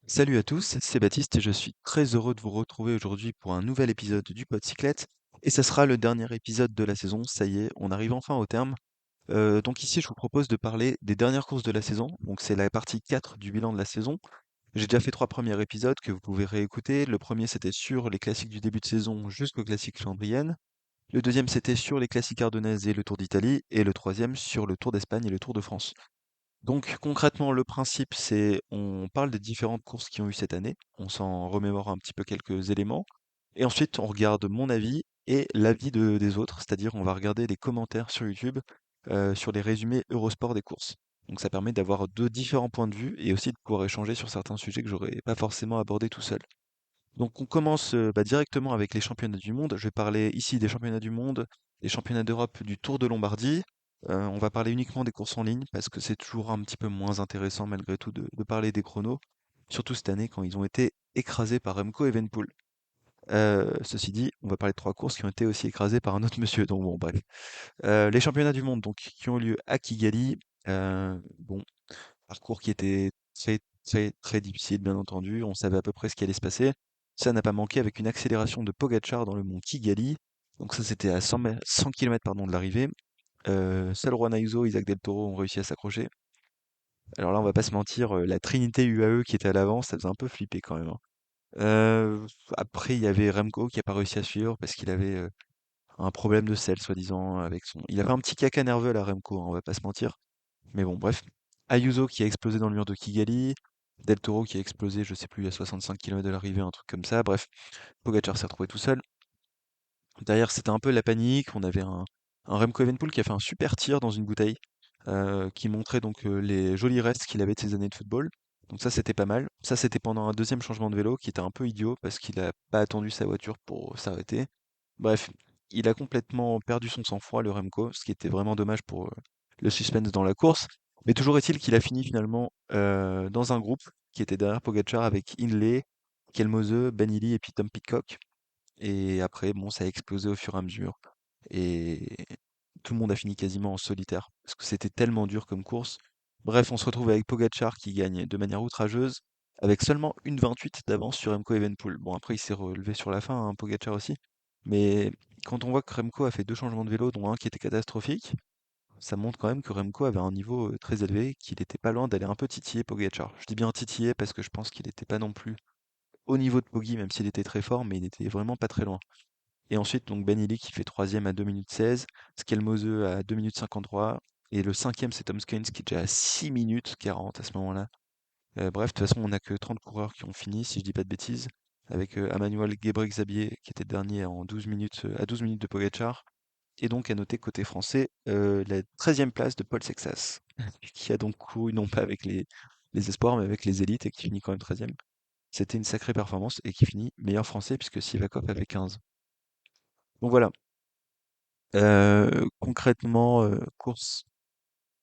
Salut à tous, c'est Baptiste et je suis très heureux de vous retrouver aujourd'hui pour un nouvel épisode du Podcyclette. Et ce sera le dernier épisode de la saison, ça y est, on arrive enfin au terme. Donc ici, je vous propose de parler des dernières courses de la saison. Donc c'est la partie 4 du bilan de la saison. J'ai déjà fait trois premiers épisodes que vous pouvez réécouter. Le premier, c'était sur les classiques du début de saison jusqu'aux classiques flandriennes. Le deuxième, c'était sur les classiques ardennaises et le Tour d'Italie. Et le troisième, sur le Tour d'Espagne et le Tour de France. Donc concrètement, le principe, c'est on parle des différentes courses qui ont eu cette année, on s'en remémore un petit peu quelques éléments, et ensuite on regarde mon avis et l'avis des autres, c'est-à-dire on va regarder les commentaires sur YouTube sur les résumés Eurosport des courses. Donc ça permet d'avoir deux différents points de vue et aussi de pouvoir échanger sur certains sujets que j'aurais pas forcément abordés tout seul. Donc on commence directement avec les championnats du monde. Je vais parler ici des championnats du monde, des championnats d'Europe, du Tour de Lombardie. On va parler uniquement des courses en ligne parce que c'est toujours un petit peu moins intéressant malgré tout de parler des chronos, surtout cette année quand ils ont été écrasés par Remco Evenepoel. Ceci dit, on va parler de trois courses qui ont été aussi écrasées par un autre monsieur. Donc bon, bref. Les championnats du monde donc qui ont lieu à Kigali. Bon, parcours qui était très, très, très difficile, bien entendu. On savait à peu près ce qui allait se passer. Ça n'a pas manqué avec une accélération de Pogacar dans le mont Kigali. Donc ça, c'était à 100 km pardon, de l'arrivée. Seul Juan Ayuso, Isaac Del Toro ont réussi à s'accrocher. Alors là, on va pas se mentir, la Trinité UAE qui était à l'avant, ça faisait un peu flipper quand même, hein. Après, il y avait Remco qui a pas réussi à suivre parce qu'il avait un problème de sel, soi-disant, avec son. Il avait un petit caca nerveux là, Remco, hein, on va pas se mentir. Mais bon, bref. Ayuso qui a explosé dans le mur de Kigali. Del Toro qui a explosé, je sais plus, à 65 km de l'arrivée, un truc comme ça. Bref, Pogacar s'est retrouvé tout seul. Derrière, c'était un peu la panique. On avait un Remco Evenepoel qui a fait un super tir dans une bouteille, qui montrait donc les jolis restes qu'il avait de ses années de football. Donc ça, c'était pas mal. Ça, c'était pendant un deuxième changement de vélo qui était un peu idiot parce qu'il a pas attendu sa voiture pour s'arrêter. Bref, il a complètement perdu son sang-froid, le Remco, ce qui était vraiment dommage pour le suspense dans la course. Mais toujours est-il qu'il a fini finalement dans un groupe qui était derrière Pogacar avec Hindley, Kelmose, Ben Illy et puis Tom Pidcock. Et après, bon, ça a explosé au fur et à mesure. Et tout le monde a fini quasiment en solitaire parce que c'était tellement dur comme course. Bref, on se retrouve avec Pogacar qui gagne de manière outrageuse, avec seulement une 28 d'avance sur Remco Evenepoel. Bon, après, il s'est relevé sur la fin, hein, Pogacar aussi. Mais quand on voit que Remco a fait deux changements de vélo, dont un qui était catastrophique, ça montre quand même que Remco avait un niveau très élevé, qu'il n'était pas loin d'aller un peu titiller Pogacar. Je dis bien titiller parce que je pense qu'il n'était pas non plus au niveau de Poggi, même s'il était très fort, mais il était vraiment pas très loin. Et ensuite, donc Ben Illy qui fait troisième à 2 minutes 16, Skelmose à 2 minutes 53, et le cinquième c'est Tom Skynes qui est déjà à 6 minutes 40 à ce moment-là. Bref, de toute façon, on n'a que 30 coureurs qui ont fini, si je dis pas de bêtises, avec Emmanuel Gebre-Xavier qui était dernier en 12 minutes, à 12 minutes de Pogacar. Et donc à noter côté français, la 13e place de Paul Sexas, qui a donc couru non pas avec les espoirs, mais avec les élites et qui finit quand même 13e. C'était une sacrée performance et qui finit meilleur français puisque Sivakov avait 15. Donc voilà. Concrètement, course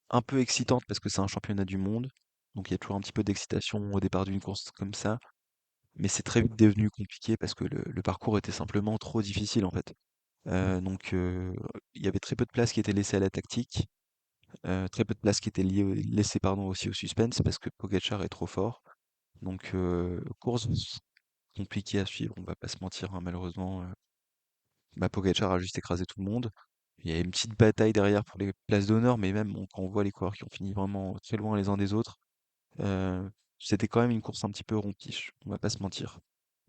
un peu excitante parce que c'est un championnat du monde, donc il y a toujours un petit peu d'excitation au départ d'une course comme ça, mais c'est très vite devenu compliqué parce que le parcours était simplement trop difficile en fait. Donc il y avait très peu de place qui était laissée à la tactique, très peu de place qui était laissée pardon aussi au suspense parce que Pogacar est trop fort. Donc course compliquée à suivre, on va pas se mentir, hein, malheureusement. Bah, Pogacar a juste écrasé tout le monde. Il y a une petite bataille derrière pour les places d'honneur, mais même quand on voit les coureurs qui ont fini vraiment très loin les uns des autres, euh, c'était quand même une course un petit peu ronquiche, on va pas se mentir.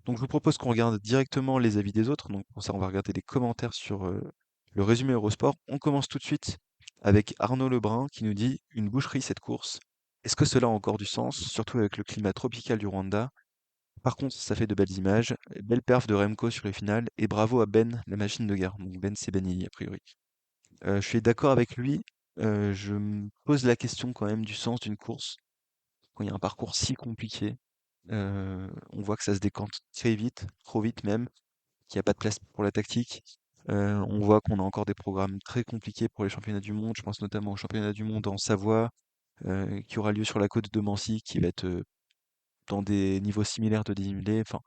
Donc je vous propose qu'on regarde directement les avis des autres. Donc pour ça, on va regarder les commentaires sur le résumé Eurosport. On commence tout de suite avec Arnaud Lebrun qui nous dit une boucherie cette course. Est-ce que cela a encore du sens, surtout avec le climat tropical du Rwanda? Par contre, ça fait de belles images. Belle perf de Remco sur les finales. Et bravo à Ben, la machine de guerre. Donc Ben, c'est Ben Illy, a priori. Je suis d'accord avec lui. Je me pose la question quand même du sens d'une course. Quand il y a un parcours si compliqué, on voit que ça se décante très vite, trop vite même, qu'il n'y a pas de place pour la tactique. On voit qu'on a encore des programmes très compliqués pour les championnats du monde. Je pense notamment au championnat du monde en Savoie, qui aura lieu sur la côte de Mancy, qui va être dans des niveaux similaires de dénivelé. Enfin,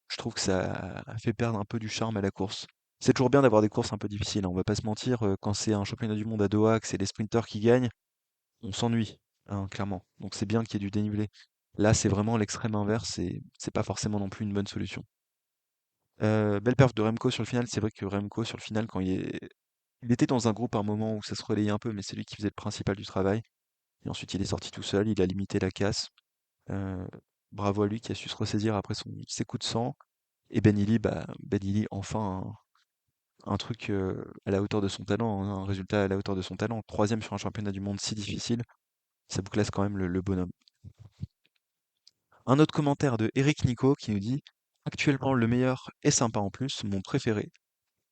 je trouve que ça fait perdre un peu du charme à la course. C'est toujours bien d'avoir des courses un peu difficiles, hein, on va pas se mentir, quand c'est un championnat du monde à Doha, que c'est les sprinters qui gagnent, on s'ennuie, hein, clairement. Donc c'est bien qu'il y ait du dénivelé. Là, c'est vraiment l'extrême inverse et c'est pas forcément non plus une bonne solution. Belle perf de Remco sur le final. C'est vrai que Remco, sur le final, il était dans un groupe à un moment où ça se relayait un peu, mais c'est lui qui faisait le principal du travail. Et ensuite, il est sorti tout seul, il a limité la casse. Euh, Bravo à lui qui a su se ressaisir après ses coups de sang. Et Ben Illy, enfin, un truc à la hauteur de son talent, hein, un résultat à la hauteur de son talent. Troisième sur un championnat du monde si difficile, ça vous classe quand même le bonhomme. Un autre commentaire de Eric Nico qui nous dit: actuellement le meilleur est sympa en plus, mon préféré.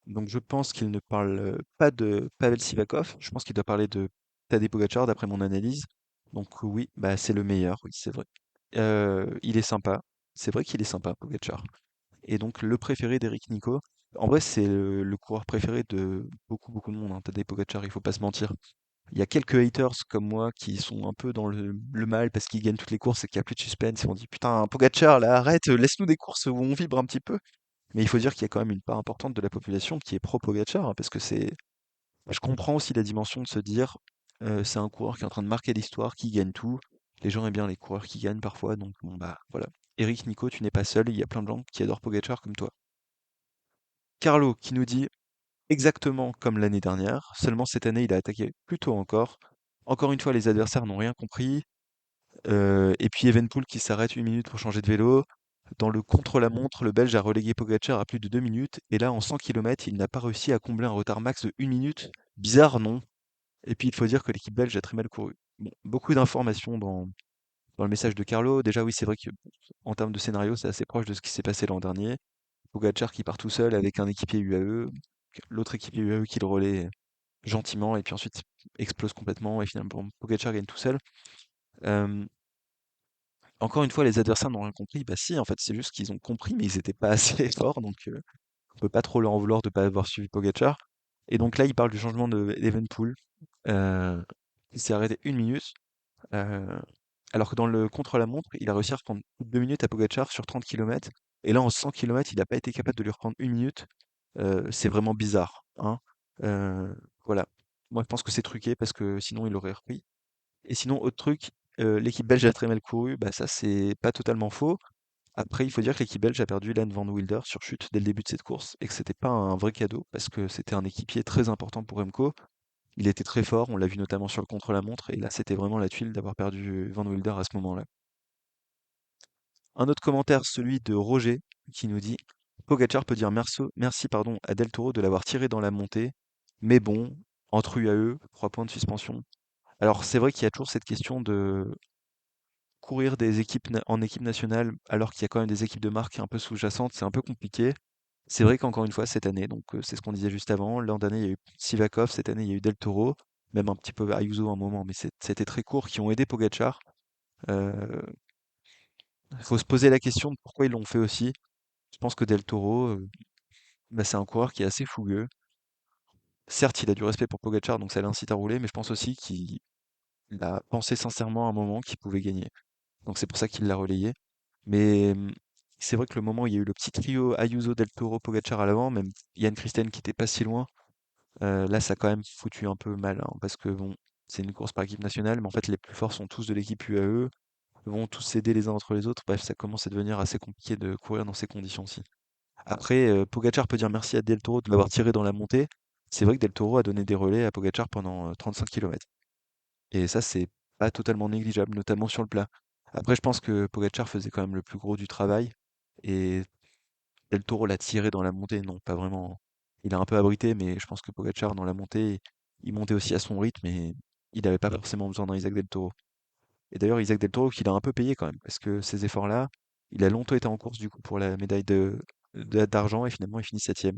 Donc je pense qu'il ne parle pas de Pavel Sivakov, je pense qu'il doit parler de Tadej Pogacar d'après mon analyse. Donc oui, bah c'est le meilleur, oui, c'est vrai. Il est sympa, c'est vrai qu'il est sympa, Pogacar. Et donc le préféré d'Eric Nico, en vrai c'est le coureur préféré de beaucoup de monde, hein, Tadej Pogacar, il faut pas se mentir. Il y a quelques haters comme moi qui sont un peu dans le mal parce qu'ils gagnent toutes les courses et qu'il n'y a plus de suspense. Ils vont dire putain, Pogacar, là, arrête, laisse-nous des courses où on vibre un petit peu. Mais il faut dire qu'il y a quand même une part importante de la population qui est pro Pogacar, hein, parce que je comprends aussi la dimension de se dire, c'est un coureur qui est en train de marquer l'histoire, qui gagne tout. Les gens aiment bien les coureurs qui gagnent parfois, donc bon bah voilà. Eric, Nico, tu n'es pas seul, il y a plein de gens qui adorent Pogacar comme toi. Carlo qui nous dit exactement comme l'année dernière, seulement cette année il a attaqué plus tôt encore. Encore une fois, les adversaires n'ont rien compris. Et puis Evenepoel qui s'arrête 1 minute pour changer de vélo. Dans le contre-la-montre, le Belge a relégué Pogacar à plus de 2 minutes. Et là, en 100 km, il n'a pas réussi à combler un retard max de 1 minute. Bizarre, non? Et puis, il faut dire que l'équipe belge a très mal couru. Bon, beaucoup d'informations dans le message de Carlo. Déjà, oui, c'est vrai que en termes de scénario, c'est assez proche de ce qui s'est passé l'an dernier. Pogacar qui part tout seul avec un équipier UAE, l'autre équipier UAE qui le relaie gentiment, et puis ensuite explose complètement, et finalement Pogacar gagne tout seul. Euh, Encore une fois, les adversaires n'ont rien compris. Bah si, en fait, c'est juste qu'ils ont compris, mais ils étaient pas assez forts, donc on peut pas trop leur en vouloir de pas avoir suivi Pogacar. Et donc là, il parle du changement de Evenepoel, euh, qui s'est arrêté 1 minute, euh, alors que dans le contre-la-montre, il a réussi à reprendre 2 minutes à Pogacar sur 30 km. Et là, en 100 km, il n'a pas été capable de lui reprendre 1 minute. C'est vraiment bizarre, hein. Euh, voilà. Moi, je pense que c'est truqué parce que sinon, il aurait repris. Et sinon, autre truc, l'équipe belge a très mal couru, bah ça c'est pas totalement faux. Après, il faut dire que l'équipe belge a perdu Ilan van Wilder sur chute dès le début de cette course et que c'était pas un vrai cadeau parce que c'était un équipier très important pour Remco. Il était très fort, on l'a vu notamment sur le contre-la-montre et là c'était vraiment la tuile d'avoir perdu Van Wilder à ce moment-là. Un autre commentaire, celui de Roger, qui nous dit: Pogacar peut dire merci pardon, à Del Toro de l'avoir tiré dans la montée, mais bon, entre UAE, 3 points de suspension. Alors c'est vrai qu'il y a toujours cette question de courir des équipes en équipe nationale, alors qu'il y a quand même des équipes de marque un peu sous-jacentes, c'est un peu compliqué. C'est vrai qu'encore une fois, cette année, donc c'est ce qu'on disait juste avant, l'an dernier, il y a eu Sivakov, cette année, il y a eu Del Toro, même un petit peu Ayuso à un moment, mais c'était très court, qui ont aidé Pogacar. Euh, Il faut se poser la question de pourquoi ils l'ont fait aussi. Je pense que Del Toro, bah, c'est un coureur qui est assez fougueux. Certes, il a du respect pour Pogacar, donc ça l'incite à rouler, mais je pense aussi qu'il a pensé sincèrement à un moment qu'il pouvait gagner. Donc c'est pour ça qu'il l'a relayé. Mais c'est vrai que le moment où il y a eu le petit trio Ayuso, Del Toro, Pogacar à l'avant, même Yann Christen qui était pas si loin, là ça a quand même foutu un peu mal, hein, parce que bon, c'est une course par équipe nationale, mais en fait les plus forts sont tous de l'équipe UAE, vont tous s'aider les uns entre les autres. Bref, ça commence à devenir assez compliqué de courir dans ces conditions-ci. Après, Pogacar peut dire merci à Del Toro de l'avoir tiré dans la montée. C'est vrai que Del Toro a donné des relais à Pogacar pendant 35 km. Et ça, c'est pas totalement négligeable, notamment sur le plat. Après, je pense que Pogacar faisait quand même le plus gros du travail. Et Del Toro l'a tiré dans la montée, non, pas vraiment. Il a un peu abrité, mais je pense que Pogacar, dans la montée, il montait aussi à son rythme et il n'avait pas forcément besoin d'un Isaac Del Toro. Et d'ailleurs, Isaac Del Toro, qu'il a un peu payé quand même, parce que ces efforts-là, il a longtemps été en course du coup pour la médaille d'argent et finalement il finit septième.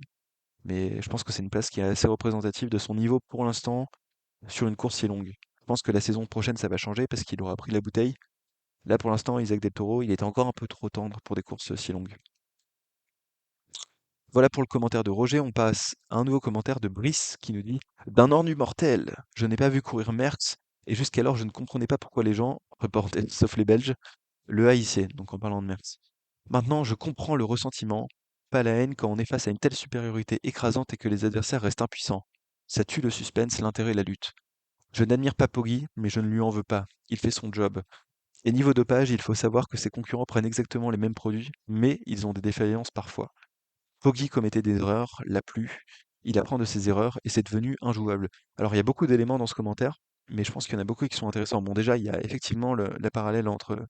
Mais je pense que c'est une place qui est assez représentative de son niveau pour l'instant sur une course si longue. Je pense que la saison prochaine, ça va changer parce qu'il aura pris la bouteille. Là, pour l'instant, Isaac Del Toro, il était encore un peu trop tendre pour des courses si longues. Voilà pour le commentaire de Roger. On passe à un nouveau commentaire de Brice qui nous dit: d'un ennui mortel, je n'ai pas vu courir Merckx et jusqu'alors je ne comprenais pas pourquoi les gens, reportés, sauf les Belges, le haïssaient, donc en parlant de Merckx. Maintenant, je comprends le ressentiment, pas la haine quand on est face à une telle supériorité écrasante et que les adversaires restent impuissants. Ça tue le suspense, l'intérêt et la lutte. Je n'admire pas Poggi, mais je ne lui en veux pas. Il fait son job. Et niveau dopage, il faut savoir que ses concurrents prennent exactement les mêmes produits, mais ils ont des défaillances parfois. Poggi commettait des erreurs, l'a plus, il apprend de ses erreurs et c'est devenu injouable. Alors il y a beaucoup d'éléments dans ce commentaire, mais je pense qu'il y en a beaucoup qui sont intéressants. Bon déjà, il y a effectivement la parallèle entre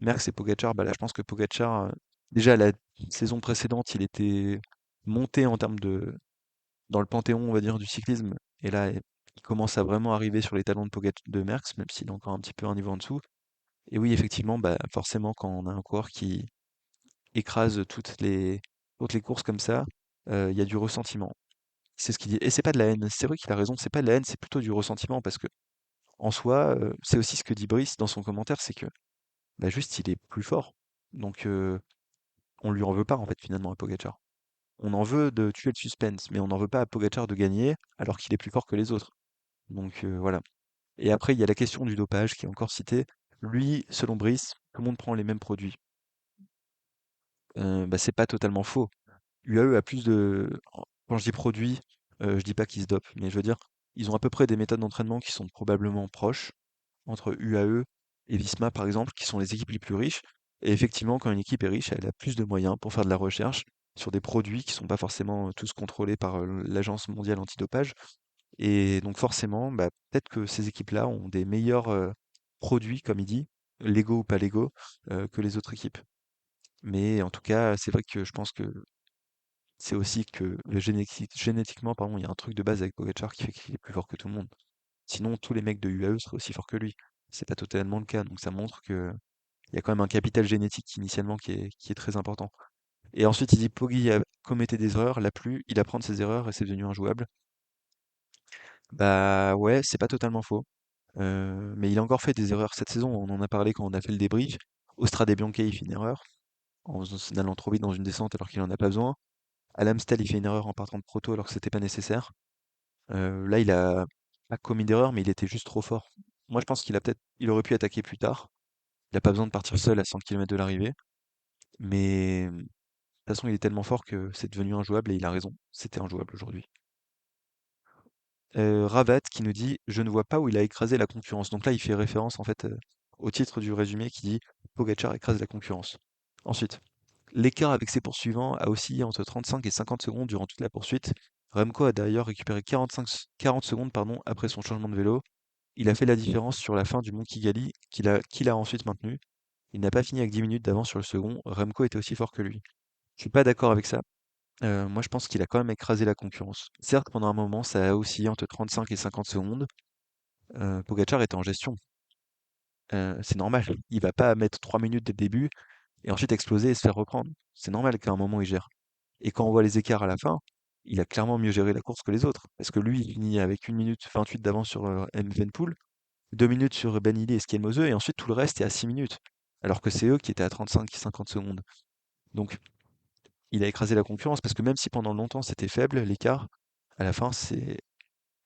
Merckx et Pogacar. Bah là, je pense que Pogacar, déjà la saison précédente, il était monté en termes dans le panthéon, on va dire, du cyclisme. Et là, il commence à vraiment arriver sur les talons de Merckx, même s'il est encore un petit peu un niveau en dessous. Et oui, effectivement, bah, forcément, quand on a un coureur qui écrase toutes les courses comme ça, il y a du ressentiment. C'est ce qu'il dit. Et c'est pas de la haine. C'est vrai qu'il a raison, c'est pas de la haine, c'est plutôt du ressentiment parce que, en soi, c'est aussi ce que dit Brice dans son commentaire, c'est que, bah, juste, il est plus fort. Donc, on lui en veut pas, en fait, finalement, à Pogacar. On en veut de tuer le suspense, mais on n'en veut pas à Pogacar de gagner alors qu'il est plus fort que les autres. Donc, voilà. Et après, il y a la question du dopage qui est encore citée. Lui, selon Brice, tout le monde prend les mêmes produits. Bah, c'est pas totalement faux. UAE a plus de quand je dis produits, je dis pas qu'ils se dopent, mais je veux dire, ils ont à peu près des méthodes d'entraînement qui sont probablement proches entre UAE et Visma, par exemple, qui sont les équipes les plus riches. Et effectivement, quand une équipe est riche, elle a plus de moyens pour faire de la recherche sur des produits qui sont pas forcément tous contrôlés par l'Agence mondiale antidopage. Et donc forcément, bah, peut-être que ces équipes-là ont des meilleurs produits, comme il dit, légaux ou pas légaux, que les autres équipes. Mais en tout cas, c'est vrai que je pense que c'est aussi que génétiquement, pardon, il y a un truc de base avec Pogacar qui fait qu'il est plus fort que tout le monde. Sinon, tous les mecs de UAE seraient aussi forts que lui. C'est pas totalement le cas, donc ça montre que il y a quand même un capital génétique initialement qui est très important. Et ensuite, il dit Poggi a commettait des erreurs, l'a plus, il apprend de ses erreurs et c'est devenu injouable. Bah ouais, c'est pas totalement faux. Mais il a encore fait des erreurs cette saison, on en a parlé quand on a fait le débrief. Au Strade Bianche, il fait une erreur en allant trop vite dans une descente alors qu'il en a pas besoin. À l'Amstel, il fait une erreur en partant de proto alors que c'était pas nécessaire. Là, il a pas commis d'erreur, mais il était juste trop fort. Moi, je pense il aurait pu attaquer plus tard. Il a pas besoin de partir seul à 100 km de l'arrivée. Mais de toute façon, il est tellement fort que c'est devenu injouable et il a raison. C'était injouable aujourd'hui. Ravat qui nous dit: «Je ne vois pas où il a écrasé la concurrence». Donc là, il fait référence en fait, au titre du résumé qui dit: «Pogacar écrase la concurrence». Ensuite, l'écart avec ses poursuivants a oscillé entre 35 et 50 secondes durant toute la poursuite. Remco a d'ailleurs récupéré 40 secondes pardon, après son changement de vélo. Il a fait la différence sur la fin du Mont Kigali qu'il a ensuite maintenu. Il n'a pas fini avec 10 minutes d'avance sur le second. Remco était aussi fort que lui. Je suis pas d'accord avec ça. Moi, je pense qu'il a quand même écrasé la concurrence. Certes, pendant un moment, ça a oscillé entre 35 et 50 secondes. Pogacar était en gestion. C'est normal. Il va pas mettre 3 minutes dès le début et ensuite exploser et se faire reprendre. C'est normal qu'à un moment, il gère. Et quand on voit les écarts à la fin, il a clairement mieux géré la course que les autres. Parce que lui, il finit avec 1 minute 28 d'avance sur M. Evenepoel, 2 minutes sur Ben Illy et Skelmoseux, et ensuite tout le reste est à 6 minutes. Alors que c'est eux qui étaient à 35 et 50 secondes. Donc, il a écrasé la concurrence parce que même si pendant longtemps c'était faible, l'écart, à la fin,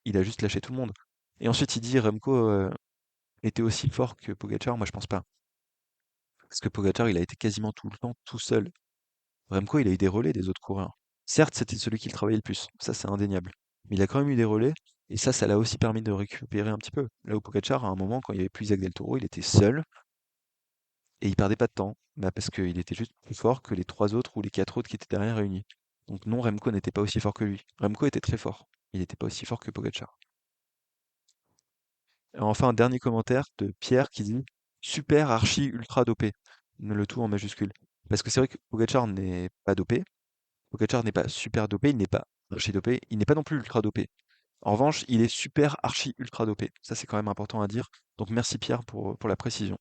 il a juste lâché tout le monde. Et ensuite, il dit Remco était aussi fort que Pogacar. Moi, je pense pas. Parce que Pogacar, il a été quasiment tout le temps tout seul. Remco, il a eu des relais des autres coureurs. Certes, c'était celui qui le travaillait le plus. Ça, c'est indéniable. Mais il a quand même eu des relais. Et ça l'a aussi permis de récupérer un petit peu. Là où Pogacar, à un moment, quand il n'y avait plus Isaac Del Toro, il était seul et il perdait pas de temps. Bah, parce qu'il était juste plus fort que les trois autres ou les quatre autres qui étaient derrière réunis. Donc non, Remco n'était pas aussi fort que lui. Remco était très fort. Il n'était pas aussi fort que Pogacar. Et enfin, un dernier commentaire de Pierre qui dit super archi ultra dopé. Le tout en majuscule. Parce que c'est vrai que Pogacar n'est pas dopé. Pogacar n'est pas super dopé, il n'est pas archi dopé, il n'est pas non plus ultra dopé. En revanche, il est super archi ultra dopé. Ça, c'est quand même important à dire. Donc merci Pierre pour la précision.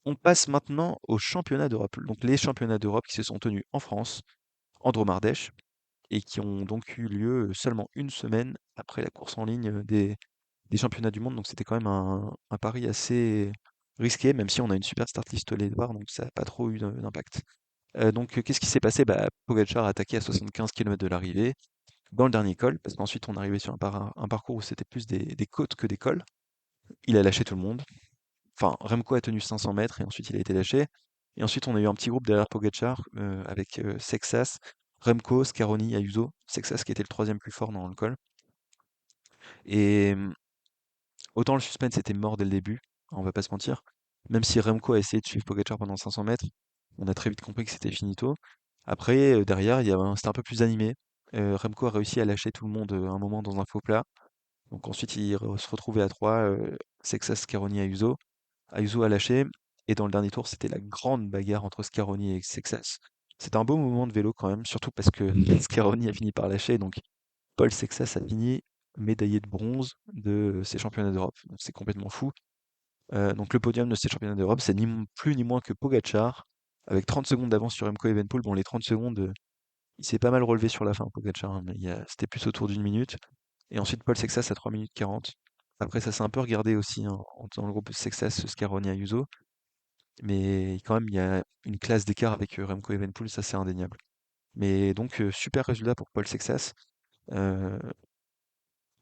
On passe maintenant aux championnats d'Europe. Donc les championnats d'Europe qui se sont tenus en France, en Dromardèche, et qui ont donc eu lieu seulement une semaine après la course en ligne des championnats du monde. Donc c'était quand même un pari assez risqué, même si on a une super start list Léopard, donc ça n'a pas trop eu d'impact. Donc qu'est-ce qui s'est passé? Bah, Pogacar a attaqué à 75 km de l'arrivée, dans le dernier col, parce qu'ensuite on arrivait sur un parcours où c'était plus des côtes que des cols. Il a lâché tout le monde. Enfin, Remco a tenu 500 mètres et ensuite il a été lâché. Et ensuite on a eu un petit groupe derrière Pogacar avec Sexas, Remco, Scaroni, Ayuso. Sexas qui était le troisième plus fort dans le col. Et autant le suspense était mort dès le début, on va pas se mentir. Même si Remco a essayé de suivre Pogacar pendant 500 mètres, on a très vite compris que c'était finito. Après, derrière, c'était un peu plus animé. Remco a réussi à lâcher tout le monde à un moment dans un faux plat. Donc ensuite, se retrouvait à 3, Sexas, Scaroni, Ayuso. Ayuso a lâché. Et dans le dernier tour, c'était la grande bagarre entre Scaroni et Sexas. C'était un beau moment de vélo quand même, surtout parce que Scaroni a fini par lâcher. Donc Paul Sexas a fini médaillé de bronze de ces championnats d'Europe. Donc c'est complètement fou. Donc le podium de ces championnats d'Europe, c'est plus ni moins que Pogacar, avec 30 secondes d'avance sur Remco Evenepoel. Bon, les 30 secondes, il s'est pas mal relevé sur la fin, Pogacar, hein, mais c'était plus autour d'une minute. Et ensuite, Paul Sexas à 3 minutes 40. Après, ça s'est un peu regardé aussi hein, dans le groupe Sexas, Scaroni, Ayuso. Mais quand même, il y a une classe d'écart avec Remco Evenepoel, ça c'est indéniable. Mais donc, super résultat pour Paul Sexas. Euh,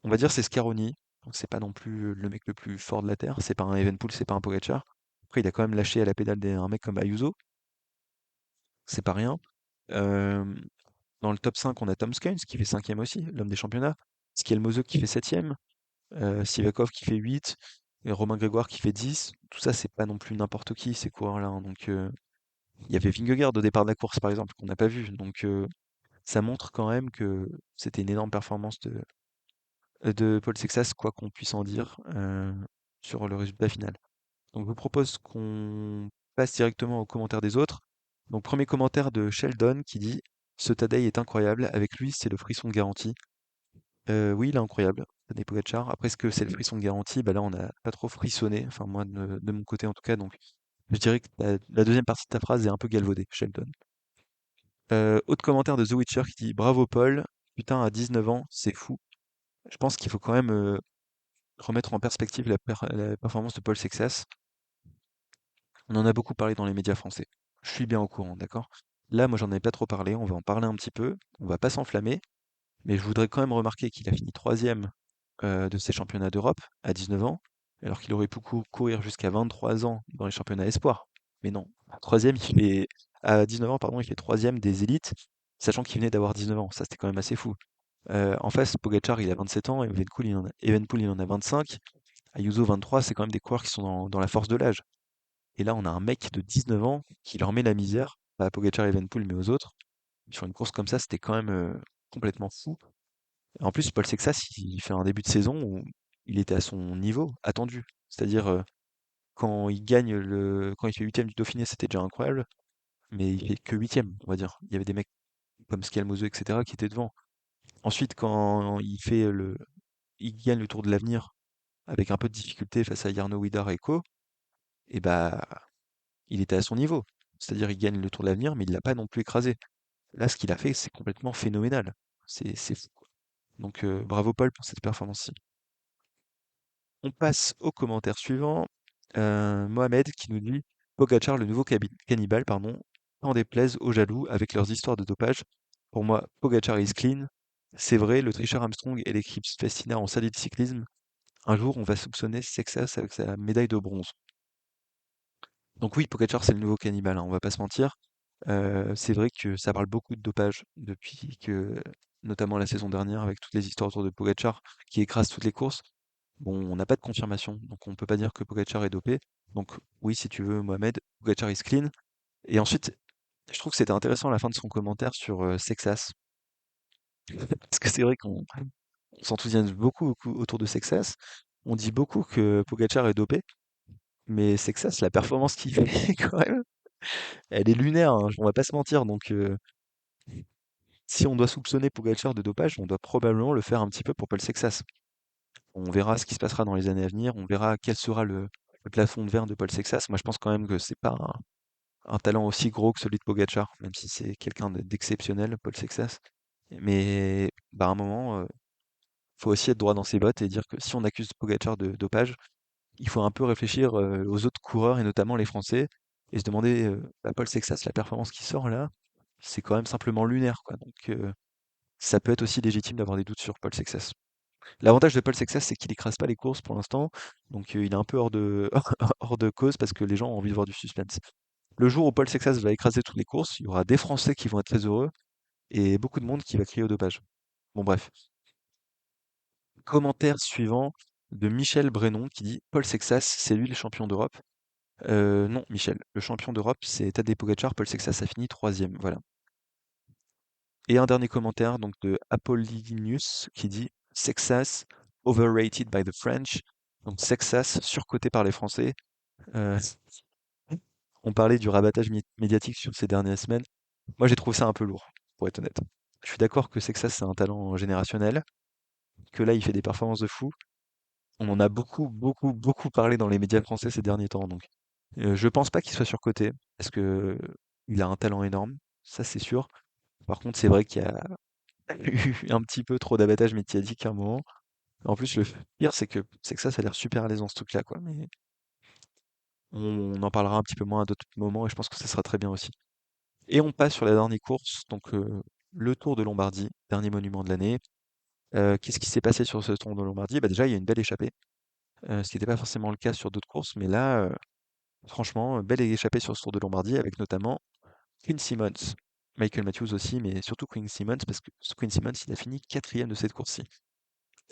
on va dire c'est Scaroni. Donc c'est pas non plus le mec le plus fort de la Terre. C'est pas un Evenepoel, c'est pas un Pogacar. Après, il a quand même lâché à la pédale un mec comme Ayuso. C'est pas rien. Euh, Dans le top 5, on a Tom Skynes qui fait cinquième aussi, l'homme des championnats. Skelmozo qui fait septième. Sivakov qui fait 8. Et Romain Grégoire qui fait 10. Tout ça, c'est pas non plus n'importe qui, ces coureurs-là, hein. Donc, il y avait Vingegaard au départ de la course, par exemple, qu'on n'a pas vu. Donc, ça montre quand même que c'était une énorme performance de Paul Sexas, quoi qu'on puisse en dire, sur le résultat final. Donc, je vous propose qu'on passe directement aux commentaires des autres. Donc, premier commentaire de Sheldon qui dit: Ce Tadej est incroyable, avec lui, c'est le frisson garanti. Oui, il est incroyable, Tadej Pogacar. Après, est-ce que c'est le frisson garanti? Bah là, on n'a pas trop frissonné, enfin, moi, de mon côté en tout cas. Donc, je dirais que la deuxième partie de ta phrase est un peu galvaudée, Sheldon. Autre commentaire de The Witcher qui dit: Bravo Paul, putain, à 19 ans, c'est fou. Je pense qu'il faut quand même remettre en perspective la performance de Paul Sexas. On en a beaucoup parlé dans les médias français. Je suis bien au courant, d'accord? Là, moi, j'en ai pas trop parlé. On va en parler un petit peu. On va pas s'enflammer. Mais je voudrais quand même remarquer qu'il a fini troisième de ces championnats d'Europe à 19 ans, alors qu'il aurait pu courir jusqu'à 23 ans dans les championnats espoirs. Mais non, troisième, à 19 ans, pardon, il fait troisième des élites, sachant qu'il venait d'avoir 19 ans. Ça, c'était quand même assez fou. En face, Pogacar, il a 27 ans, et Evenepoel, il en a 25. Ayuso, 23, c'est quand même des coureurs qui sont dans la force de l'âge. Et là, on a un mec de 19 ans qui leur met la misère, pas à Pogacar et Evenepoel, mais aux autres. Sur une course comme ça, c'était quand même complètement fou. En plus, Paul Sexas, il fait un début de saison où il était à son niveau attendu. C'est-à-dire, quand il fait huitième du Dauphiné, c'était déjà incroyable, mais il fait que huitième, on va dire. Il y avait des mecs comme Skelmozo, etc., qui étaient devant. Ensuite, il gagne le Tour de l'Avenir avec un peu de difficulté face à Jarno Widar et Co, et bah, il était à son niveau. C'est-à-dire, il gagne le Tour de l'Avenir, mais il l'a pas non plus écrasé. Là, ce qu'il a fait, c'est complètement phénoménal. C'est fou, quoi. Donc, bravo Paul pour cette performance-ci. On passe au commentaire suivant. Mohamed qui nous dit: Pogacar, le nouveau cannibale, pardon, n'en déplaise aux jaloux avec leurs histoires de dopage. Pour moi, Pogacar is clean. C'est vrai, le tricheur Armstrong et l'équipe Festina ont sali le cyclisme. Un jour, on va soupçonner Sexas avec sa médaille de bronze. Donc oui, Pogacar, c'est le nouveau cannibale, hein, on va pas se mentir. C'est vrai que ça parle beaucoup de dopage depuis que, notamment la saison dernière, avec toutes les histoires autour de Pogacar qui écrase toutes les courses. Bon, on n'a pas de confirmation, donc on peut pas dire que Pogacar est dopé. Donc oui, si tu veux, Mohamed, Pogacar is clean. Et ensuite, je trouve que c'était intéressant à la fin de son commentaire sur Sexas, parce que c'est vrai qu'on s'enthousiasme beaucoup autour de Sexas. On dit beaucoup que Pogacar est dopé, mais Sexas, la performance qu'il fait quand même, elle est lunaire, hein, on va pas se mentir. Donc si on doit soupçonner Pogacar de dopage, on doit probablement le faire un petit peu pour Paul Sexas. On verra ce qui se passera dans les années à venir, on verra quel sera le plafond de verre de Paul Sexas. Moi, je pense quand même que c'est pas un talent aussi gros que celui de Pogacar, même si c'est quelqu'un d'exceptionnel, Paul Sexas. Mais bah, à un moment, faut aussi être droit dans ses bottes et dire que si on accuse Pogacar de dopage, il faut un peu réfléchir aux autres coureurs et notamment les Français et se demander, bah, Paul Sexas, la performance qui sort là, c'est quand même simplement lunaire, quoi. Donc ça peut être aussi légitime d'avoir des doutes sur Paul Sexas. L'avantage de Paul Sexas, c'est qu'il écrase pas les courses pour l'instant, donc il est un peu hors de hors de cause parce que les gens ont envie de voir du suspense. Le jour où Paul Sexas va écraser toutes les courses, il y aura des Français qui vont être très heureux et beaucoup de monde qui va crier au dopage. Bon bref. Commentaire suivant de Michel Brennon qui dit: Paul Sexas, c'est lui le champion d'Europe. Non, Michel. Le champion d'Europe, c'est Tadej Pogacar. Paul Sexas a fini troisième. Voilà. Et un dernier commentaire donc de Apollinius qui dit Sexas overrated by the French. Donc Sexas surcoté par les Français. Euh, on parlait du rabattage médiatique sur ces dernières semaines. Moi, j'ai trouvé ça un peu lourd, pour être honnête. Je suis d'accord que Sexas, c'est un talent générationnel, que là, il fait des performances de fou. On en a beaucoup, beaucoup, beaucoup parlé dans les médias français ces derniers temps. Donc, je pense pas qu'il soit surcoté, parce que il a un talent énorme, ça c'est sûr. Par contre, c'est vrai qu'il y a eu un petit peu trop d'abattage médiatique à un moment. En plus, le pire, c'est que ça a l'air super à l'aise dans ce truc-là, quoi. Mais on en parlera un petit peu moins à d'autres moments, et je pense que ça sera très bien aussi. Et on passe sur la dernière course, donc le Tour de Lombardie, dernier monument de l'année. Qu'est-ce qui s'est passé sur ce Tour de Lombardie? Bah déjà, il y a une belle échappée, ce qui n'était pas forcément le cas sur d'autres courses, mais là, franchement, belle échappée sur ce Tour de Lombardie, avec notamment Quinn Simmons, Michael Matthews aussi, mais surtout Quinn Simmons, parce que ce Quinn Simmons, il a fini quatrième de cette course-ci.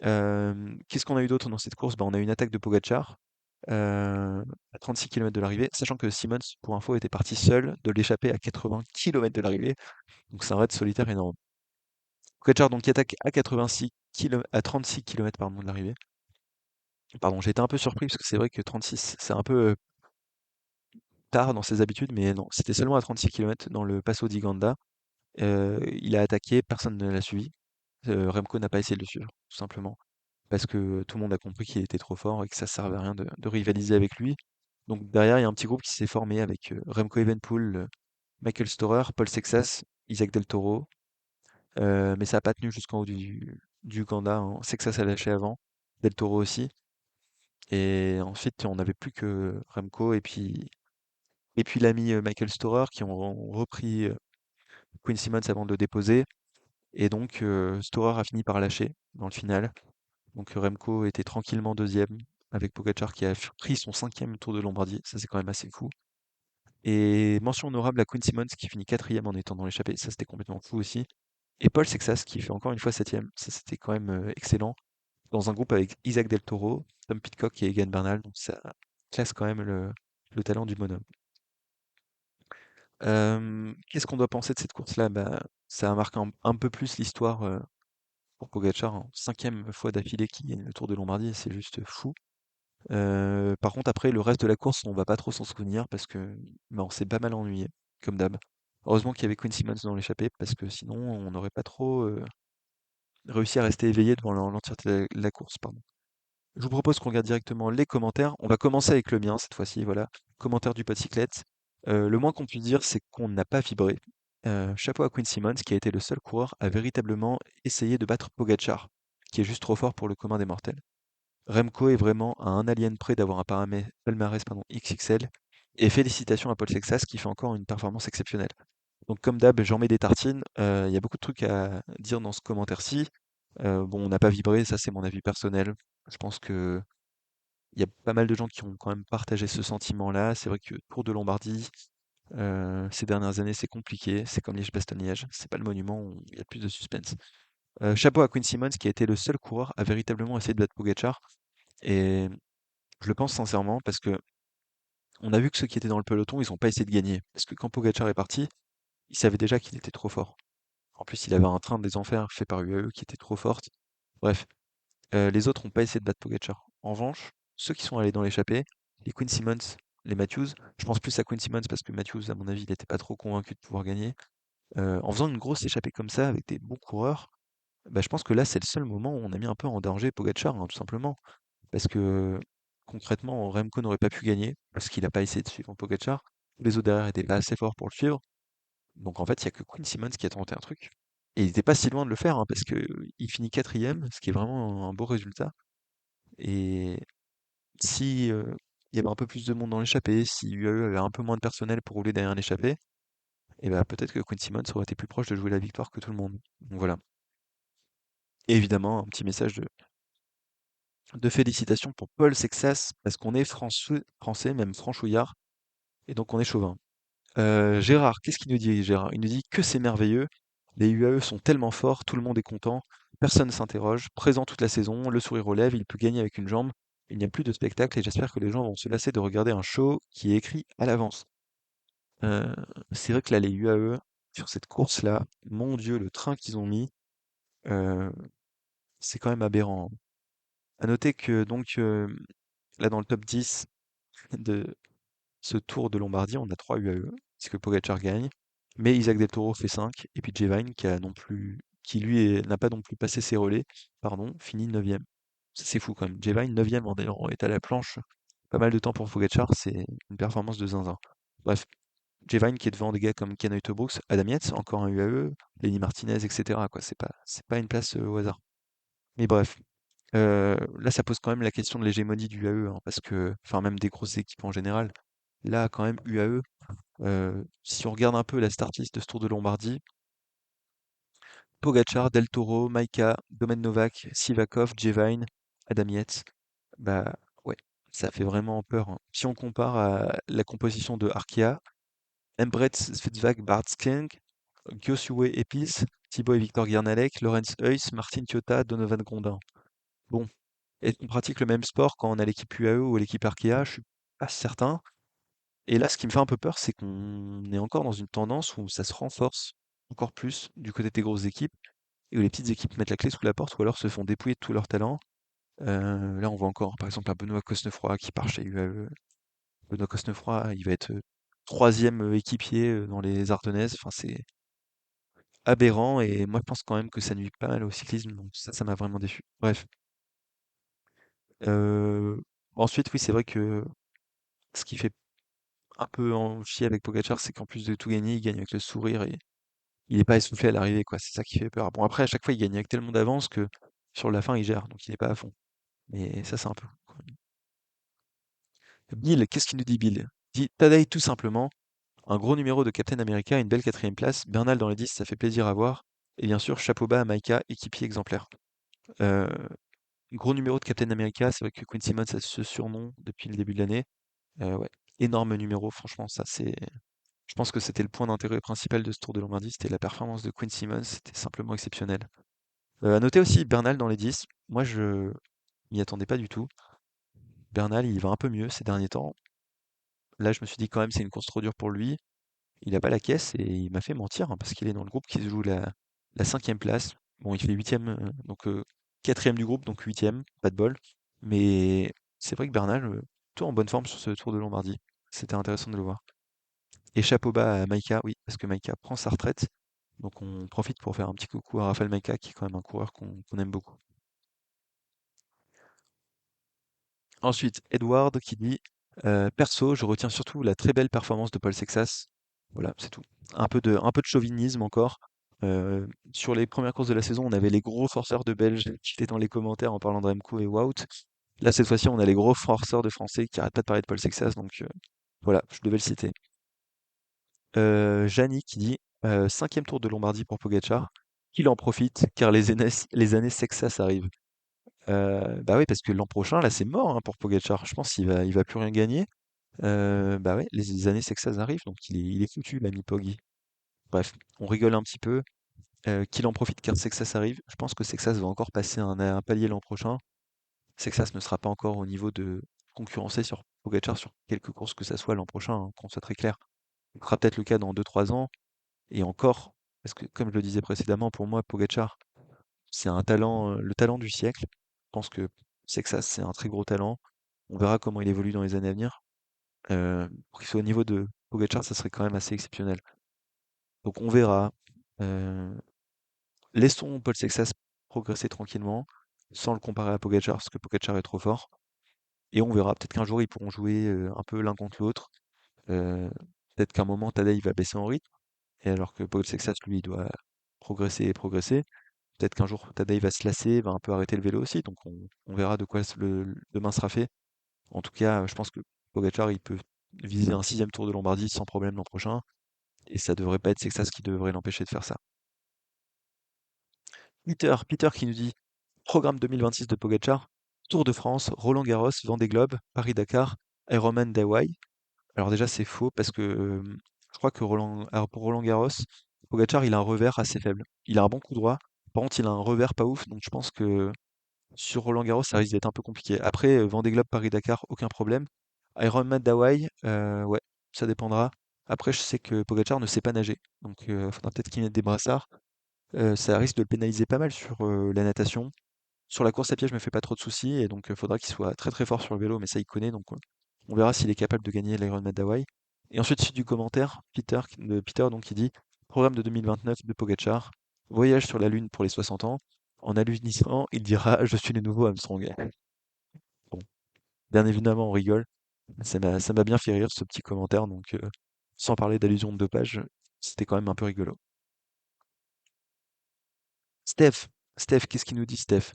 Qu'est-ce qu'on a eu d'autre dans cette course? Bah, on a eu une attaque de Pogacar à 36 km de l'arrivée, sachant que Simmons, pour info, était parti seul de l'échappée à 80 km de l'arrivée, donc c'est un raid solitaire énorme. Pogacar donc qui attaque à 86 km, à 36 km pardon, de l'arrivée. Pardon, j'ai été un peu surpris parce que c'est vrai que 36, c'est un peu tard dans ses habitudes, mais non, c'était seulement à 36 km dans le Passo di Ganda. Il a attaqué, personne ne l'a suivi. Remco n'a pas essayé de le suivre, tout simplement, parce que tout le monde a compris qu'il était trop fort et que ça servait à rien de rivaliser avec lui. Donc derrière, il y a un petit groupe qui s'est formé avec Remco Evenepoel, Michael Storer, Paul Sexas, Isaac Del Toro, mais ça n'a pas tenu jusqu'en haut du Ganda, hein. Sexas a lâché avant, Del Toro aussi, et ensuite on n'avait plus que Remco et puis l'ami Michael Storer qui ont repris Quinn Simmons avant de le déposer. Et donc, Storer a fini par lâcher dans le final. Donc, Remco était tranquillement deuxième avec Pogacar qui a pris son cinquième Tour de Lombardie. Ça, c'est quand même assez fou. Et mention honorable à Quinn Simmons qui finit quatrième en étant dans l'échappée. Ça, c'était complètement fou aussi. Et Paul Sexas qui fait encore une fois septième. Ça, c'était quand même excellent. Dans un groupe avec Isaac Del Toro, Tom Pidcock et Egan Bernal. Donc, ça classe quand même le talent du bonhomme. Qu'est-ce qu'on doit penser de cette course-là? Bah, ça a marqué un peu plus l'histoire pour Pogacar, hein. 5e fois d'affilée qu'il gagne le Tour de Lombardie, c'est juste fou. Par contre, après, le reste de la course, on va pas trop s'en souvenir parce que bah, on s'est pas mal ennuyé, comme d'hab. Heureusement qu'il y avait Quinn Simmons dans l'échappée parce que sinon, on n'aurait pas trop réussi à rester éveillé devant l'entièreté de la course, pardon. Je vous propose qu'on regarde directement les commentaires. On va commencer avec le mien cette fois-ci, voilà. Commentaire du Podcyclette. Le moins qu'on puisse dire, c'est qu'on n'a pas vibré. Chapeau à Quinn Simmons, qui a été le seul coureur à véritablement essayer de battre Pogacar, qui est juste trop fort pour le commun des mortels. Remco est vraiment à un alien près d'avoir un palmarès pardon, XXL. Et félicitations à Paul Sexas qui fait encore une performance exceptionnelle. Donc comme d'hab, j'en mets des tartines. Il y a beaucoup de trucs à dire dans ce commentaire-ci. Bon, on n'a pas vibré, ça c'est mon avis personnel. Je pense que il y a pas mal de gens qui ont quand même partagé ce sentiment-là. C'est vrai que Tour de Lombardie, ces dernières années, c'est compliqué. C'est comme Liège-Bastogne-Liège. C'est pas le monument où il y a plus de suspense. Chapeau à Quinn Simmons qui a été le seul coureur à véritablement essayer de battre Pogacar. Et je le pense sincèrement parce que on a vu que ceux qui étaient dans le peloton, ils ont pas essayé de gagner. Parce que quand Pogacar est parti, ils savaient déjà qu'il était trop fort. En plus, il avait un train des enfers fait par UAE qui était trop forte. Bref, les autres n'ont pas essayé de battre Pogacar. En revanche, ceux qui sont allés dans l'échappée, les Quinn Simmons, les Matthews, je pense plus à Quinn Simmons parce que Matthews, à mon avis, il n'était pas trop convaincu de pouvoir gagner. En faisant une grosse échappée comme ça avec des bons coureurs, bah, je pense que là, c'est le seul moment où on a mis un peu en danger Pogacar, hein, tout simplement. Parce que concrètement, Remco n'aurait pas pu gagner parce qu'il n'a pas essayé de suivre Pogacar. Les autres derrière n'étaient pas assez forts pour le suivre. Donc en fait, il y a que Quinn Simmons qui a tenté un truc. Et il était pas si loin de le faire, hein, parce que il finit quatrième, ce qui est vraiment un beau résultat. Et si il y avait un peu plus de monde dans l'échappée, si UAE avait un peu moins de personnel pour rouler derrière l'échappée, et ben peut-être que Quinn Simmons aurait été plus proche de jouer la victoire que tout le monde. Donc voilà. Et évidemment, un petit message de félicitations pour Paul Sexas, parce qu'on est français, même franchouillard, et donc on est chauvin. Gérard, qu'est-ce qu'il nous dit, Gérard? Il nous dit que c'est merveilleux. Les UAE sont tellement forts, tout le monde est content, personne ne s'interroge, présent toute la saison, le sourire aux lèvres, il peut gagner avec une jambe. Il n'y a plus de spectacle et j'espère que les gens vont se lasser de regarder un show qui est écrit à l'avance. Euh, c'est vrai que là, les UAE, sur cette course-là, mon Dieu, le train qu'ils ont mis, euh, c'est quand même aberrant, hein. À noter que donc là dans le top 10 de ce Tour de Lombardie, on a 3 UAE, puisque Pogacar gagne, mais Isaac Del Toro fait 5, et puis Jevine qui a non plus, qui lui n'a pas non plus passé ses relais, pardon, finit 9e. C'est fou quand même. Jevine 9e en état à la planche, pas mal de temps pour Pogacar, c'est une performance de zinzin. Bref, Jevine qui est devant des gars comme Kenoy Brooks, Adam Yates, encore un UAE, Lenny Martinez, etc. quoi. C'est pas une place au hasard. Mais bref, là, ça pose quand même la question de l'hégémonie du UAE, hein, parce que, enfin, même des grosses équipes en général. Là, quand même, UAE, si on regarde un peu la start list de ce Tour de Lombardie, Pogacar, Del Toro, Maika, Domen Novak, Sivakov, Jevine, Adam Yates, bah ouais, ça fait vraiment peur, hein. Si on compare à la composition de Arkea, Embret, Svetsvag, Bart Skeng, Giosué Epis, Thibaut et Victor Guernalec, Lorenz Heuss, Martin Thiota, Donovan Grondin. Bon, est-ce qu'on pratique le même sport quand on a l'équipe UAE ou l'équipe Arkea? Je suis pas certain. Et là, ce qui me fait un peu peur, c'est qu'on est encore dans une tendance où ça se renforce encore plus du côté des grosses équipes et où les petites équipes mettent la clé sous la porte ou alors se font dépouiller de tout leur talent. Là, on voit encore, par exemple, un Benoît Cosnefroy qui part chez UAE. Benoît Cosnefroy, il va être troisième équipier dans les Ardennaises. Enfin, c'est aberrant et moi, je pense quand même que ça nuit pas mal au cyclisme. Donc ça m'a vraiment déçu. Bref. Euh, Ensuite, oui, c'est vrai que ce qui fait un peu en chier avec Pogacar, c'est qu'en plus de tout gagner, il gagne avec le sourire et il est pas essoufflé à l'arrivée, quoi. C'est ça qui fait peur. Bon, après, à chaque fois, il gagne avec tellement d'avance que sur la fin, il gère, donc il est pas à fond. Mais ça, c'est un peu cool. Bill, qu'est-ce qu'il nous dit, Bill? Il dit Tadei, tout simplement, un gros numéro de Captain America, une belle quatrième place. Bernal dans les 10, ça fait plaisir à voir. Et bien sûr, chapeau bas à Maika, équipier exemplaire. Euh, Gros numéro de Captain America, c'est vrai que Quinn Simmons a ce surnom depuis le début de l'année. Ouais, énorme numéro, franchement, ça c'est. Je pense que c'était le point d'intérêt principal de ce Tour de Lombardie, c'était la performance de Quinn Simmons, c'était simplement exceptionnel. À noter aussi Bernal dans les 10. Moi, je m'y attendais pas du tout. Bernal, il va un peu mieux ces derniers temps. Là, je me suis dit quand même, c'est une course trop dure pour lui. Il a pas la caisse et il m'a fait mentir hein, parce qu'il est dans le groupe qui se joue la cinquième place. Bon, il fait huitième, donc quatrième du groupe, donc huitième, pas de bol. Mais c'est vrai que Bernal, plutôt en bonne forme sur ce Tour de Lombardie. C'était intéressant de le voir. Et chapeau bas à Maïka, oui, parce que Maïka prend sa retraite. Donc on profite pour faire un petit coucou à Raphaël Maïka, qui est quand même un coureur qu'on aime beaucoup. Ensuite, Edward qui dit perso, je retiens surtout la très belle performance de Paul Sexas. Voilà, c'est tout. Un peu de chauvinisme encore. Sur les premières courses de la saison, on avait les gros forceurs de Belges qui étaient dans les commentaires en parlant de Remco et Wout. Là, cette fois-ci, on a les gros forceurs de Français qui arrêtent pas de parler de Paul Sexas, donc voilà, je devais le citer. Jani qui dit cinquième tour de Lombardie pour Pogacar, qu'il en profite car les années Sexas arrivent. Bah oui, parce que l'an prochain, là, c'est mort hein, pour Pogacar. Je pense qu'il va plus rien gagner. Bah ouais, les années Sexas arrivent, donc il est foutu, l'ami Poggi. Bref, on rigole un petit peu. Qu'il en profite car Sexas arrive. Je pense que Sexas va encore passer un palier l'an prochain. Sexas ne sera pas encore au niveau de concurrencer sur Pogacar sur quelques courses que ça soit l'an prochain, hein, qu'on soit très clair. Ce sera peut-être le cas dans 2 3 ans, et encore, parce que comme je le disais précédemment, pour moi, Pogacar, c'est un talent, le talent du siècle. Je pense que Sexas, c'est un très gros talent. On verra comment il évolue dans les années à venir. Pour qu'il soit au niveau de Pogacar, ça serait quand même assez exceptionnel. Donc on verra. Euh, Laissons Paul Sexas progresser tranquillement, sans le comparer à Pogacar, parce que Pogacar est trop fort. Et on verra. Peut-être qu'un jour, ils pourront jouer un peu l'un contre l'autre. Euh, Peut-être qu'à un moment, Tadej va baisser en rythme, et alors que Paul Sexas, lui, il doit progresser et progresser. Peut-être qu'un jour, Tadej va se lasser, va un peu arrêter le vélo aussi. Donc on verra de quoi demain sera fait. En tout cas, je pense que Pogacar, il peut viser un sixième Tour de Lombardie sans problème l'an prochain. Et ça devrait pas être Sexas qui devrait l'empêcher de faire ça. Peter qui nous dit programme 2026 de Pogacar, Tour de France, Roland-Garros, Vendée Globe, Paris-Dakar, Ironman d'Hawaï. Alors déjà c'est faux parce que je crois que alors pour Roland-Garros, Pogacar il a un revers assez faible. Il a un bon coup droit, par contre il a un revers pas ouf, donc je pense que Sur Roland-Garros, ça risque d'être un peu compliqué. Après, Vendée Globe, Paris-Dakar, aucun problème. Ironman d'Hawaï, ouais, ça dépendra. Après, je sais que Pogacar ne sait pas nager, donc faudra peut-être qu'il mette des brassards. Ça risque de le pénaliser pas mal sur la natation. Sur la course à pied, je me fais pas trop de soucis, et donc faudra qu'il soit très très fort sur le vélo, mais ça il connaît, donc on verra s'il est capable de gagner l'Ironman d'Hawaï. Et ensuite, suite du commentaire, Peter donc il dit programme de 2029 de Pogacar, voyage sur la Lune pour les 60 ans. En hallucinant, il dira je suis le nouveau Armstrong. Bon, bien évidemment, on rigole. Ça m'a bien fait rire ce petit commentaire, donc sans parler d'allusion de dopage, c'était quand même un peu rigolo. Steph, Steph, qu'est-ce qu'il nous dit, Steph?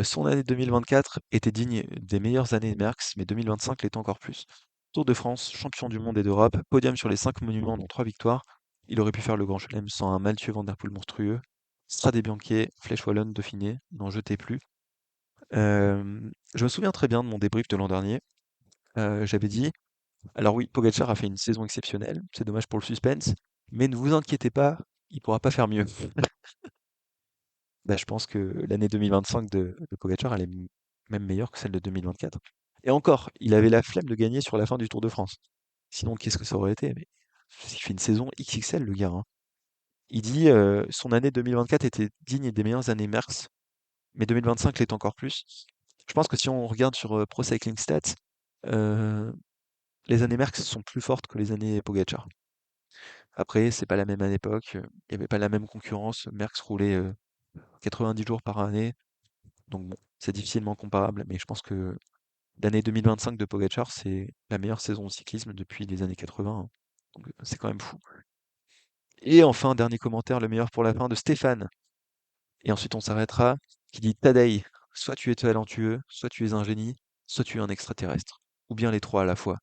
Son année 2024 était digne des meilleures années de Merckx, mais 2025 l'est encore plus. Tour de France, champion du monde et d'Europe, podium sur les 5 monuments dont 3 victoires. Il aurait pu faire le Grand Chelem sans un Mathieu Van Der Poel monstrueux. Strade Bianche, Flèche Wallonne, Dauphiné, n'en jetez plus. Je me souviens très bien de mon débrief de l'an dernier. J'avais dit, alors oui, Pogacar a fait une saison exceptionnelle, c'est dommage pour le suspense, mais ne vous inquiétez pas, il pourra pas faire mieux. Bah, je pense que l'année 2025 de Pogacar, elle est même meilleure que celle de 2024. Et encore, il avait la flemme de gagner sur la fin du Tour de France. Sinon, qu'est-ce que ça aurait été? Mais il fait une saison XXL, le gars, hein. Il dit son année 2024 était digne des meilleures années Merckx, mais 2025 l'est encore plus. Je pense que si on regarde sur Pro Cycling Stats, euh, les années Merckx sont plus fortes que les années Pogacar. Après, c'est pas la même à l'époque, il n'y avait pas la même concurrence. Merckx roulait 90 jours par année. Donc bon, c'est difficilement comparable, mais je pense que l'année 2025 de Pogacar, c'est la meilleure saison de cyclisme depuis les années 80, hein. Donc c'est quand même fou. Et enfin, dernier commentaire, le meilleur pour la fin de Stéphane. Et ensuite on s'arrêtera, qui dit Tadei, soit tu es talentueux, soit tu es un génie, soit tu es un extraterrestre. Ou bien les trois à la fois.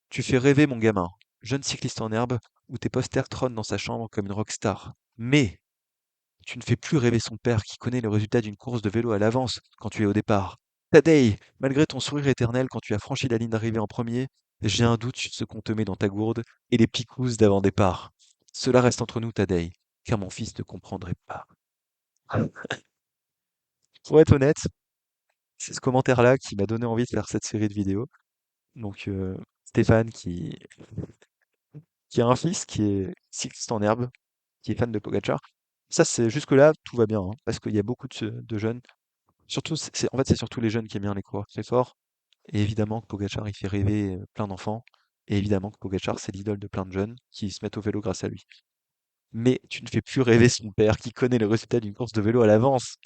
Tu fais rêver mon gamin, jeune cycliste en herbe, où tes posters trônent dans sa chambre comme une rockstar. Mais tu ne fais plus rêver son père qui connaît le résultat d'une course de vélo à l'avance quand tu es au départ. Tadei, malgré ton sourire éternel quand tu as franchi la ligne d'arrivée en premier, j'ai un doute sur ce qu'on te met dans ta gourde et les picousses d'avant-départ. Cela reste entre nous, Tadei, car mon fils ne comprendrait pas. Pour être honnête, c'est ce commentaire-là qui m'a donné envie de faire cette série de vidéos. Donc, Stéphane qui a un fils qui est cycliste en herbe, qui est fan de Pogacar. Ça, c'est jusque-là, tout va bien, hein, parce qu'il y a beaucoup de jeunes. Surtout, en fait, c'est surtout les jeunes qui aiment bien les coureurs très forts. Et évidemment que Pogacar, il fait rêver plein d'enfants. Et évidemment que Pogacar, c'est l'idole de plein de jeunes qui se mettent au vélo grâce à lui. Mais tu ne fais plus rêver son père qui connaît le résultat d'une course de vélo à l'avance.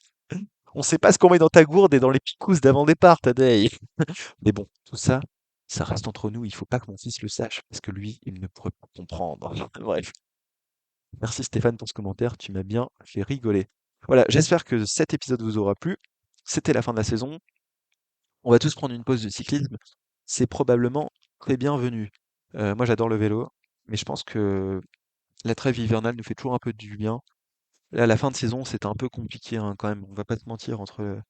On sait pas ce qu'on met dans ta gourde et dans les picousses d'avant-départ, Tadej. Mais bon, tout ça, ça reste entre nous. Il faut pas que mon fils le sache parce que lui, il ne pourrait pas comprendre. Bref. Merci Stéphane pour ce commentaire. Tu m'as bien fait rigoler. Voilà. J'espère que cet épisode vous aura plu. C'était la fin de la saison. On va tous prendre une pause de cyclisme. C'est probablement très bienvenu. Moi, j'adore le vélo, mais je pense que la trêve hivernale nous fait toujours un peu du bien. Là, la fin de saison, c'était un peu compliqué, hein, quand même. On va pas se mentir, entre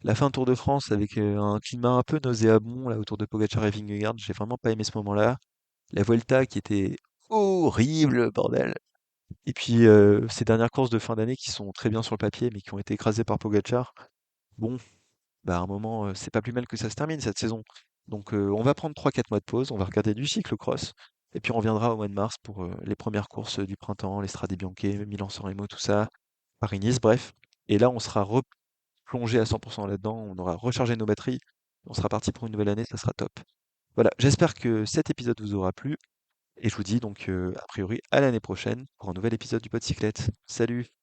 la fin de Tour de France avec un climat un peu nauséabond là autour de Pogacar et Vingegaard, j'ai vraiment pas aimé ce moment-là. La Vuelta qui était horrible, bordel. Et puis ces dernières courses de fin d'année qui sont très bien sur le papier, mais qui ont été écrasées par Pogacar. Bon, bah, à un moment, c'est pas plus mal que ça se termine cette saison. Donc on va prendre 3-4 mois de pause, on va regarder du cyclo-cross, et puis on reviendra au mois de mars pour les premières courses du printemps, les Strade Bianche, Milan-San Remo, tout ça, Paris-Nice, bref. Et là, on sera replongé à 100% là-dedans, on aura rechargé nos batteries, on sera parti pour une nouvelle année, ça sera top. Voilà, j'espère que cet épisode vous aura plu, et je vous dis donc a priori à l'année prochaine pour un nouvel épisode du Podcyclette. Salut!